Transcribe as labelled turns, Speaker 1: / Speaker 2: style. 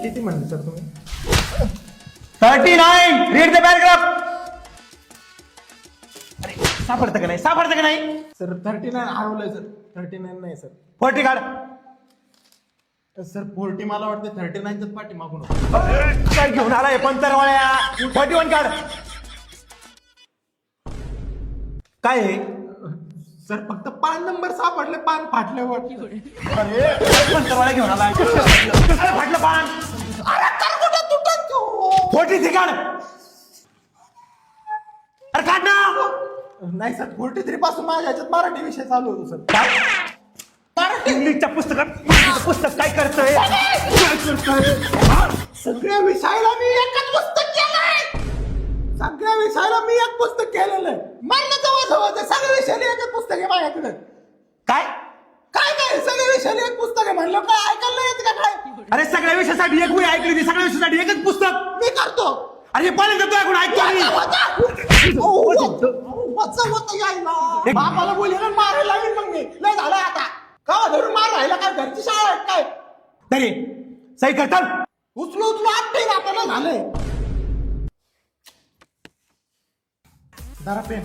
Speaker 1: किती म्हणले सर तुम्ही?
Speaker 2: 39. Read the paragraph. अरे सापडतं का नाही, सापडतं का नाही?
Speaker 1: सर 39 हरवलंय सर. 39 नाही सर.
Speaker 2: 40 काढ.
Speaker 1: सर 40 मला वाटतं 39च्याच पाठी मागून
Speaker 2: काय घेऊन आलाय पंतरवाळ्या? 41 काढ. काय आहे?
Speaker 1: सर फक्त पान नंबर सापडले, पान फाटल्यावर.
Speaker 2: अरे पंतरवाळ्या घेऊन आलाय. अरे फाटलं पान.
Speaker 1: अरे तर कुठं तुटत तू?
Speaker 2: 43 काढ. अरे काढ ना.
Speaker 1: नाही सर 43 पासून माझ्या ह्याच्यात मराठी विषय चालू होतो सर.
Speaker 2: काय? इंग्लिशच्या पुस्तक काय करतोय?
Speaker 1: सगळ्या विषयाला मी एकच पुस्तक केलंय. सगळ्या विषयाला मी एक पुस्तक केलेलं आहे. मला जवळ सगळ्या विषयाला एकच पुस्तक आहे माझ्याकडे.
Speaker 2: काय
Speaker 1: काय काय सगळ्या विषयाला एक पुस्तक आहे म्हणलं काय ऐकायला येत का काय?
Speaker 2: अरे सगळ्या विषयासाठी एक वही ऐकली होती, सगळ्या विषयासाठी एकच पुस्तक.
Speaker 1: मी करतो.
Speaker 2: अरे पहिल्यांदा तो ऐकून ऐकतो मी.
Speaker 1: बापाला बोलले मारायला लागेल मग मी. लय झालं आता का धरून मार राहिला काय? घरची शाळा आहे काय?
Speaker 2: तरी सही करतात.
Speaker 1: उचलू आपटे आपल्याला झालंय. जरा पेन